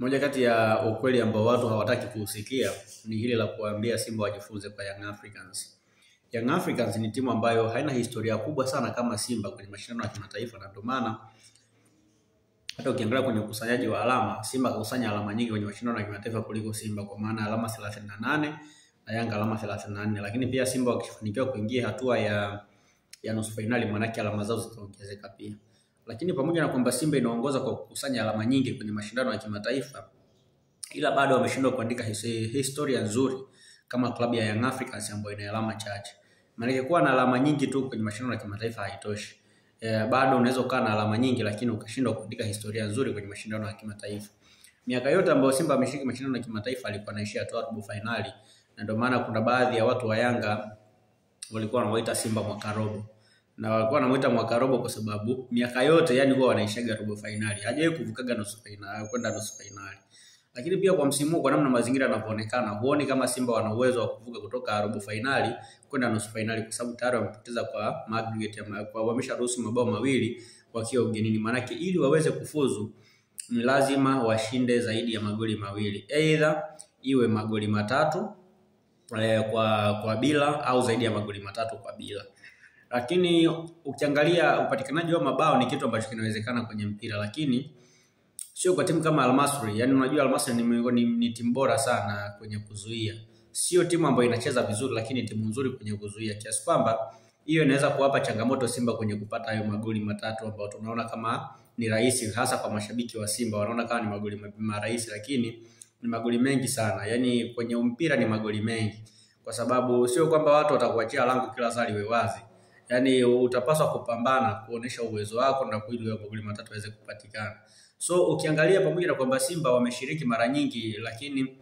Moja kati ya ukweli ambao watu hawataki kusikia ni hili la kuambia Simba wajifunze kwa Young Africans. Young Africans ni timu ambayo haina historia kubwa sana kama Simba kwenye mashindano ya kimataifa, na ndio maana hata ukiangalia kwenye ukusanyaji wa alama, Simba kakusanya alama nyingi kwenye mashindano ya kimataifa kuliko Simba, kwa maana alama 38 na Yanga alama 34. Lakini pia Simba wakifanikiwa kuingia hatua ya nusu finali, maana yake alama zao zitaongezeka pia. Lakini pamoja na kwamba Simba inaongoza kwa kukusanya alama nyingi kwenye mashindano ya kimataifa, ila bado wameshindwa kuandika historia nzuri kama klabu ya Young Africans ambayo ina alama chache. Maana kuwa na alama nyingi tu kwenye mashindano ya kimataifa haitoshi. Bado unaweza kuwa na alama nyingi lakini ukashindwa kuandika historia nzuri kwenye mashindano ya kimataifa. Miaka yote ambayo Simba ameshiriki mashindano ya kimataifa alikuwa anaishia tu robo finali, na ndio maana kuna baadhi ya watu wa Yanga walikuwa wanamuita Simba mwaka robo. Na walikuwa wanamuita mwaka robo kwa sababu miaka yote yani huwa wanaishaga robo finali. Hajawahi kuvukaga nusu finali, kwenda nusu finali. Lakini pia kwa msimu huu, kwa namna mazingira yanavyoonekana, huoni kama Simba wana uwezo wa kuvuka kutoka robo finali kwenda nusu finali, kwa sababu tayari wamepoteza kwa aggregate, kwa wamesharuhusu mabao mawili wakiwa ugenini. Maana ili waweze kufuzu ni lazima washinde zaidi ya magoli mawili. Either iwe magoli matatu kwa bila au zaidi ya magoli matatu kwa bila. Lakini ukiangalia upatikanaji wa mabao ni kitu ambacho kinawezekana kwenye mpira, lakini sio kwa timu kama Al Masry. Yaani unajua Al Masry ni timu bora sana kwenye kuzuia. Sio timu ambayo inacheza vizuri, lakini timu nzuri kwenye kuzuia, kiasi kwamba hiyo inaweza kuwapa changamoto Simba kwenye kupata hayo magoli matatu ambao tunaona kama ni rahisi, hasa kwa mashabiki wa Simba wanaona kama ni magoli rahisi, lakini ni magoli mengi sana. Yaani kwenye mpira ni magoli mengi, kwa sababu sio kwamba watu watakuachia lango kila saa liwe wazi. Yaani utapaswa kupambana kuonesha uwezo wako na ili magoli matatu yaweze kupatikana. So ukiangalia pamoja na kwamba Simba wameshiriki mara nyingi, lakini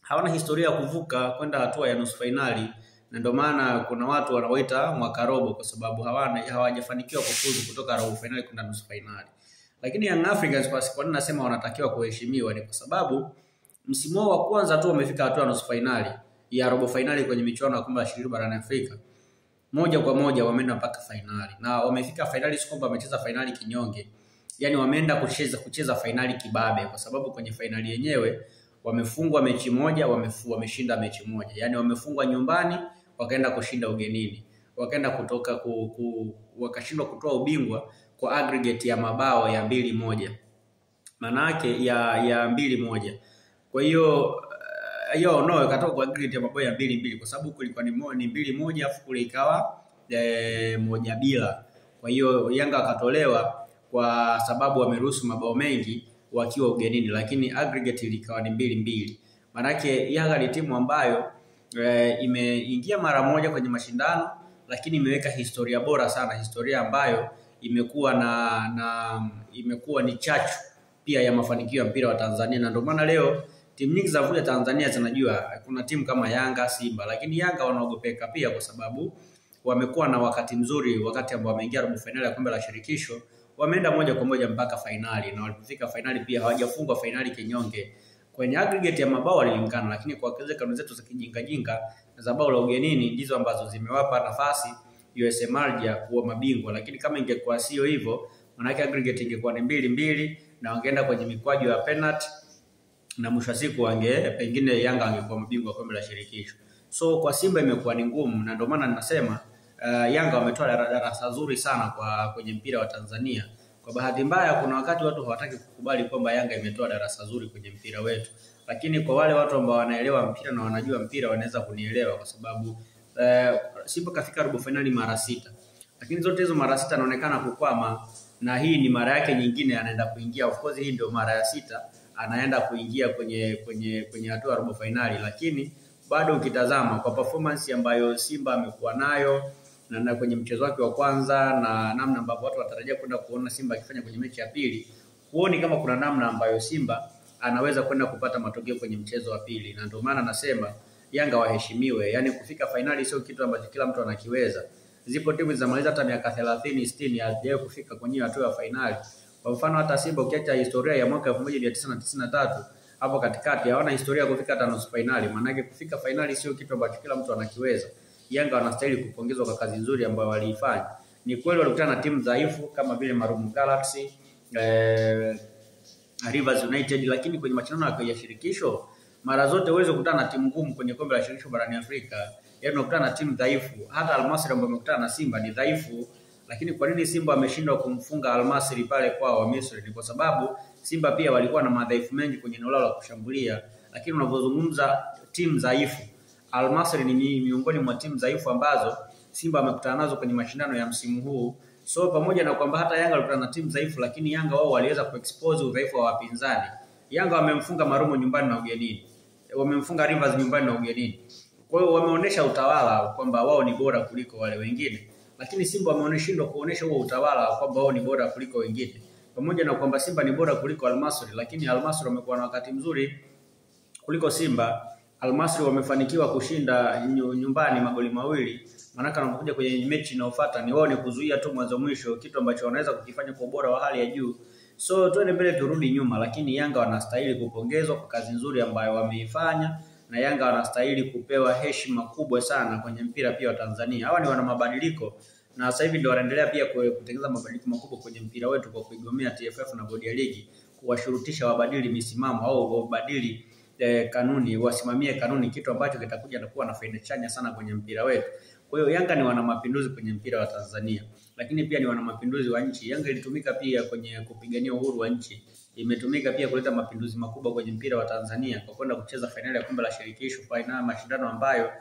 hawana historia ya kuvuka kwenda hatua ya nusu finali, na ndio maana kuna watu wanaoita mwaka robo, kwa sababu hawajafanikiwa kufuzu kutoka robo finali kwenda nusu finali. Lakini Young Africans, kwa nini nasema wanatakiwa kuheshimiwa, ni kwa sababu msimu wao wa kwanza tu wamefika hatua ya nusu finali ya robo finali kwenye michuano ya kombe la shirikisho barani Afrika. Moja kwa moja wameenda mpaka finali, na wamefika finali, sio kwamba wamecheza finali kinyonge. Yaani wameenda kucheza finali kibabe, kwa sababu kwenye finali yenyewe wamefungwa mechi moja, wameshinda mechi moja. Yaani wamefungwa nyumbani, wakaenda kushinda ugenini. Wakaenda wakashindwa kutoa ubingwa kwa aggregate ya mabao ya 2-1. Maana yake ya 2-1. Kwa hiyo katoka kwa aggregate ya mabao ya 2-2, kwa sababu kulikuwa ni 2-1 afu kule ikawa 1-0. Kwa hiyo Yanga akatolewa kwa sababu wameruhusu mabao mengi wakiwa ugenini, lakini aggregate ilikawa ni 2-2. Maana yake Yanga ni timu ambayo imeingia mara moja kwenye mashindano, lakini imeweka historia bora sana, historia ambayo imekuwa ni chachu pia ya mafanikio ya mpira wa Tanzania. Na ndio maana leo timu nyingi za vuja Tanzania zinajua kuna timu kama Yanga, Simba, lakini Yanga wanaogopeka pia kwa sababu wamekuwa na wakati mzuri, wakati ambao wameingia robo finali ya kombe la shirikisho, wameenda moja kwa moja mpaka finali, na walipofika finali pia hawajafungwa finali kinyonge. Kwenye aggregate ya mabao walilingana, lakini kwa kile kanuni zetu za kijinga za bao la ugenini ndizo ambazo zimewapa nafasi USM Alger kuwa mabingwa. Lakini kama ingekuwa sio hivyo, maana yake aggregate ingekuwa ni 2-2 na wangeenda kwenye mikwaju ya penalty, na mwisho siku pengine Yanga angekuwa mabingwa kombe la shirikisho. So kwa Simba imekuwa ni ngumu, na ndio maana ninasema Yanga wametoa darasa zuri sana kwenye mpira wa Tanzania. Kwa bahati mbaya kuna wakati watu hawataki kukubali kwamba Yanga imetoa darasa zuri kwenye mpira wetu. Lakini kwa wale watu ambao wanaelewa mpira na wanajua mpira wanaweza kunielewa, kwa sababu Simba kafika robo finali mara 6. Lakini zote hizo mara 6 anaonekana kukwama, na hii ni mara yake nyingine anaenda kuingia. Of course hii ndio mara ya 6 anaenda kuingia kwenye hatua ya robo finali, lakini bado ukitazama kwa performance ambayo Simba amekuwa nayo na kwenye mchezo wake wa kwanza na namna ambavyo watu watarajia kwenda kuona Simba akifanya kwenye mechi ya pili, huoni kama kuna namna ambayo Simba anaweza kwenda kupata matokeo kwenye mchezo wa pili. Na ndio maana nasema Yanga waheshimiwe. Yaani kufika finali sio kitu ambacho kila mtu anakiweza. Zipo timu zinamaliza hata miaka 30, 60 hazijawahi kufika kwenye hatua ya finali. Kwa mfano hata Simba ukiacha historia ya mwaka 1993 hapo katikati, hawana historia kufika hata nusu finali. Maana yake kufika finali sio kitu ambacho kila mtu anakiweza. Yanga wanastahili kupongezwa kwa kazi nzuri ambayo waliifanya. Ni kweli walikutana na timu dhaifu kama vile Marumo Galaxy, Rivers United, lakini kwenye mashindano ya shirikisho mara zote uweze kukutana na timu ngumu kwenye kombe la shirikisho barani Afrika. Yaani unakutana na timu dhaifu. Hata Al Masry ambao wamekutana na Simba ni dhaifu, lakini kwa nini Simba ameshindwa kumfunga Al Masry pale kwao Misri? Ni kwa sababu Simba pia walikuwa na madhaifu mengi kwenye eneo lao la kushambulia. Lakini unapozungumza timu dhaifu, Al Masry ni miongoni mwa timu dhaifu ambazo Simba amekutana nazo kwenye mashindano ya msimu huu. So pamoja na kwamba hata Yanga walikutana na timu dhaifu, lakini Yanga wao waliweza kuexpose udhaifu wa wapinzani. Yanga wamemfunga Marumo nyumbani na ugenini, wamemfunga Rivers nyumbani na ugenini. Kwa hiyo wameonyesha utawala kwamba wao ni bora kuliko wale wengine, lakini Simba wameoneshindwa kuonesha huo utawala kwamba wao ni bora kuliko wengine. Pamoja na kwamba Simba ni bora kuliko Al Masry, lakini Al Masry wamekuwa na wakati mzuri kuliko Simba. Al Masry wamefanikiwa kushinda nyumbani magoli 2. Maana wanapokuja kwenye mechi inayofuata ni wao ni kuzuia tu mwanzo mwisho, kitu ambacho wanaweza kukifanya kwa ubora wa hali ya juu. So tuende mbele turudi nyuma, lakini Yanga wanastahili kupongezwa kwa kazi nzuri ambayo wameifanya, na Yanga wanastahili kupewa heshima kubwa sana kwenye mpira pia wa Tanzania. Hawa ni wana mabadiliko na sasa hivi ndio wanaendelea pia kutengeneza mabadiliko makubwa kwenye mpira wetu kwa kuigomea TFF na bodi ya ligi kuwashurutisha wabadili misimamo au wabadili kanuni, wasimamie kanuni, kitu ambacho kitakuja na kuwa na faida chanya sana kwenye mpira wetu. Kwa hiyo Yanga ni wana mapinduzi kwenye mpira wa Tanzania, lakini pia ni wana mapinduzi wa nchi. Yanga ilitumika pia kwenye kupigania uhuru wa nchi, imetumika pia kuleta mapinduzi makubwa kwenye mpira wa Tanzania kwa kwenda kucheza fainali ya kombe la shirikisho, fainali mashindano ambayo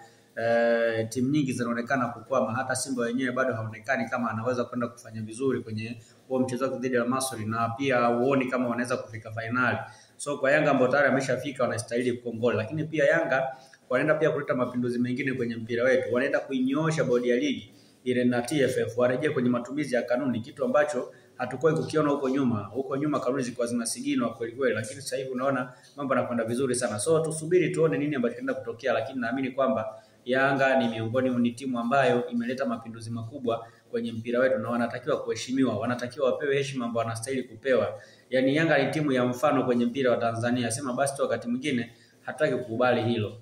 timu nyingi zinaonekana kukwama. Hata Simba wenyewe bado haonekani kama anaweza kwenda kufanya vizuri kwenye huo mchezo dhidi ya Masry, na pia huoni kama wanaweza kufika fainali. So kwa Yanga ambao tayari ameshafika wanastahili kuongoza, lakini pia Yanga wanaenda pia kuleta mapinduzi mengine kwenye mpira wetu. Wanaenda kuinyoosha bodi ya ligi ile na TFF warejee kwenye matumizi ya kanuni, kitu ambacho hatukuwahi kukiona huko nyuma. Huko nyuma kanuni zilikuwa zinasiginwa kweli kweli, lakini sasa hivi unaona mambo yanakwenda vizuri sana. So tusubiri tuone nini ambacho kinaenda kutokea, lakini naamini kwamba Yanga ni miongoni mwa timu ambayo imeleta mapinduzi makubwa kwenye mpira wetu na wanatakiwa kuheshimiwa, wanatakiwa wapewe heshima ambayo wanastahili kupewa. Yaani Yanga ni timu ya mfano kwenye mpira wa Tanzania. Sema basi tu wakati mwingine hatutaki kukubali hilo.